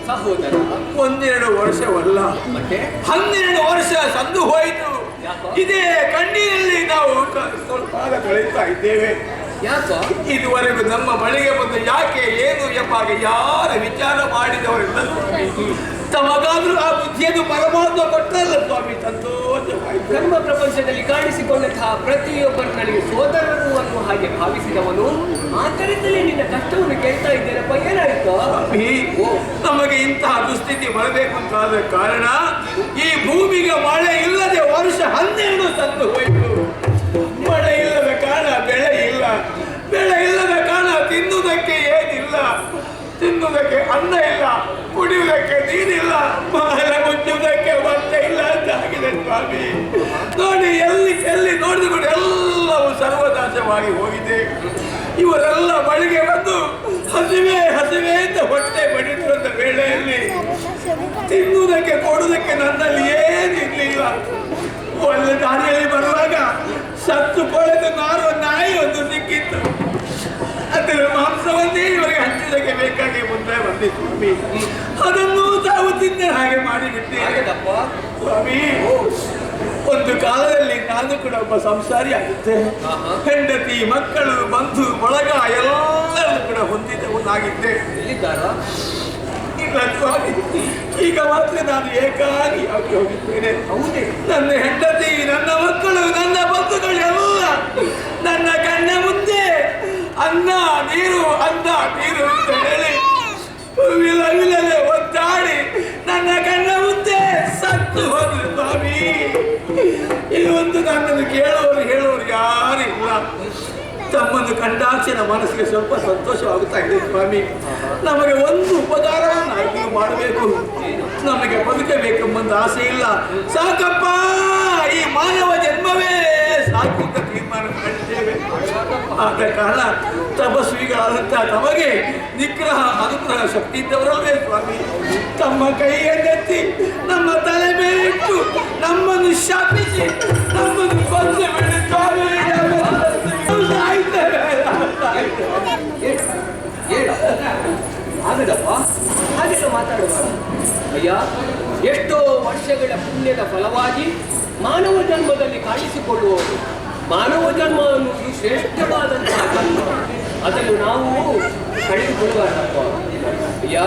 ಸಹೋದರ ಒಂದೆರಡು ವರ್ಷವಲ್ಲ, ಮತ್ತೆ 12 ವರ್ಷ ಸಂದು ಹೋಯಿತು. ಇದೇ ಕಣ್ಣಿನಲ್ಲಿ ನಾವು ಸ್ವಲ್ಪ ಕಾಲ ಕಳೆಯುತ್ತಾ ಇದ್ದೇವೆ. ಯಾಕೋ ಇದುವರೆಗೂ ನಮ್ಮ ಬಳಿಗೆ ಬಂದು ಯಾಕೆ ಏನು ಎಂಬಾಗ ಯಾರ ವಿಚಾರ ಮಾಡಿದವರೆಲ್ಲ ತಮಗಾದ್ರೂ ಆ ಬುದ್ಧಿಯನ್ನು ಪರಮಾತ್ಮ ಕೊಟ್ಟಲ್ಲ ಸ್ವಾಮಿ. ಸಂತೋಷವಾಯಿತು. ಧರ್ಮ ಪ್ರಪಂಚದಲ್ಲಿ ಕಾಣಿಸಿಕೊಂಡಂತಹ ಪ್ರತಿಯೊಬ್ಬರು ನನಗೆ ಸೋದರರು ಅನ್ನುವ ಹಾಗೆ ಭಾವಿಸಿದವನು. ಆದ್ದರಿಂದಲೇ ನಿನ್ನ ಕಷ್ಟವನ್ನು ಕೇಳ್ತಾ ಇದ್ದೇನಪ್ಪ. ಏನಾಯ್ತು? ನಮಗೆ ಇಂತಹ ದುಸ್ಥಿತಿ ಬರಬೇಕು ಅಂತಾದ ಕಾರಣ ಈ ಭೂಮಿಗೆ ಮಳೆ ಇಲ್ಲದೆ ವರ್ಷ 12 ಸಂದು ಹೋಯಿತು. ಮಳೆ ಇಲ್ಲದ ಕಾರಣ ಬೆಳೆ ಇಲ್ಲ, ಬೆಳೆ ಇಲ್ಲದ ಕಾರಣ ತಿನ್ನುವುದಕ್ಕೆ ಏನಿಲ್ಲ, ತಿನ್ನುವುದಕ್ಕೆ ಅನ್ನ ಇಲ್ಲ, ಕುಡಿಯುವುದಕ್ಕೆ ನೀರಿಲ್ಲ, ಮಹಲ ಮುಚ್ಚುವುದಕ್ಕೆ ಬಟ್ಟೆ ಇಲ್ಲ ಅಂತ ಆಗಿದೆ ಸ್ವಾಮಿ. ನೋಡಿ, ಎಲ್ಲಿ ನೋಡಿದ್ರು ಎಲ್ಲವೂ ಸರ್ವನಾಶವಾಗಿ ಹೋಗಿದೆ. ಇವರೆಲ್ಲ ಬಳಿಗೆ ಬಂದು ಹಸಿವೆ ಅಂತ ಹೊಟ್ಟೆ ಬಡಿಸುವಂತ ವೇಳೆಯಲ್ಲಿ ತಿನ್ನುವುದಕ್ಕೆ ಕೊಡುವುದಕ್ಕೆ ನನ್ನಲ್ಲಿ ಏನಿರ್ಲಿಲ್ಲ. ಒಳ್ಳೆ ದಾರಿಯಲ್ಲಿ ಬರುವಾಗ ಸತ್ತು ಕೊಳೆದು ನಾರುವ ನಾಯಿ ಒಂದು ಸಿಕ್ಕಿತ್ತು. ಅದರ ಮಾಂಸವನ್ನೇ ಇವರಿಗೆ ಹಂಚಿದಕ್ಕೆ ಬೇಕಾಗಿ ಮುಂದೆ ಬಂದಿತ್ತು ಸ್ವಾಮಿ. ಅದನ್ನು ತಾವು ತಿಂದ ಹಾಗೆ ಮಾಡಿಬಿಟ್ಟೇನೆ ಸ್ವಾಮಿ. ಒಂದು ಕಾಲದಲ್ಲಿ ನಾನು ಕೂಡ ಒಬ್ಬ ಸಂಸಾರಿ ಆಗುತ್ತೆ. ಹೆಂಡತಿ, ಮಕ್ಕಳು, ಬಂಧು ಬಳಗ ಎಲ್ಲರೂ ಕೂಡ ಹೊಂದಿದ್ದವನಾಗಿದ್ದೆ. ಇಲ್ಲ ಸ್ವಾಮಿ, ಈಗ ಮಾತ್ರ ನಾನು ಏಕಾಗಿಯಾಗಿ ಹೋಗಿದ್ದೇನೆ. ನನ್ನ ಹೆಂಡತಿ, ನನ್ನ ಮಕ್ಕಳು, ನನ್ನ ಬಂಧುಗಳೆಲ್ಲ ನನ್ನ ಕಣ್ಣ ಮುಂದೆ ಅನ್ನ ನೀರು ಅಂತ ಹೇಳಿ ವಿಲವಿಲನೆ ಒದ್ದಾಡಿ ನನ್ನ ಕಣ್ಣ ಮುಂದೆ ಸತ್ತು ಹೋದ್ರು ಸ್ವಾಮಿ. ಇವತ್ತು ನನ್ನನ್ನು ಕೇಳೋರು ಹೇಳೋರು ಯಾರಿಲ್ಲ. ತಮ್ಮನ್ನು ಕಂಡಾಕ್ಷಣ ಮನಸ್ಸಿಗೆ ಸ್ವಲ್ಪ ಸಂತೋಷವಾಗುತ್ತಾ ಇದೆ ಸ್ವಾಮಿ. ನಮಗೆ ಒಂದು ಉಪಕಾರವನ್ನು ಮಾಡಬೇಕು, ನಮಗೆ ಬದುಕಬೇಕೆಂಬ ಆಸೆ ಇಲ್ಲ. ಸಾಕಪ್ಪ, ಈ ಮಾನವ ಜನ್ಮವೇ ಸಾಕು ಅಂತ ತೀರ್ಮಾನ ಮಾಡಿದ್ದೇವೆ. ಆದ ಕಾರಣ ತಪಸ್ವಿಗಳಾದಂತಹ ತಮಗೆ ನಿಗ್ರಹ ಅನುಗ್ರಹ ಶಕ್ತಿ ಇದ್ದವರಲ್ಲೇ ಸ್ವಾಮಿ ತಮ್ಮ ಕೈಯನ್ನೆತ್ತಿ ನಮ್ಮ ತಲೆ ಮೇಲೆ ಇಟ್ಟು ನಮ್ಮನ್ನು ಶಾಪಿಸಿ ನಮ್ಮನ್ನು ಬಂದು ಬಿಡುತ್ತಾರೆ. ಆಗದಪ್ಪ, ಹಾಗೆಲ್ಲ ಮಾತಾಡಬಾರ ಅಯ್ಯ. ಎಷ್ಟೋ ವರ್ಷಗಳ ಪುಣ್ಯದ ಫಲವಾಗಿ ಮಾನವ ಜನ್ಮದಲ್ಲಿ ಕಾಣಿಸಿಕೊಳ್ಳುವುದು. ಮಾನವ ಜನ್ಮ ಅನ್ನುವುದು ಶ್ರೇಷ್ಠವಾದಂತಹ ಜನ್ಮ. ಅದನ್ನು ನಾವು ಕಳೆದುಕೊಳ್ಳಬಾರದಪ್ಪ ಅಯ್ಯ.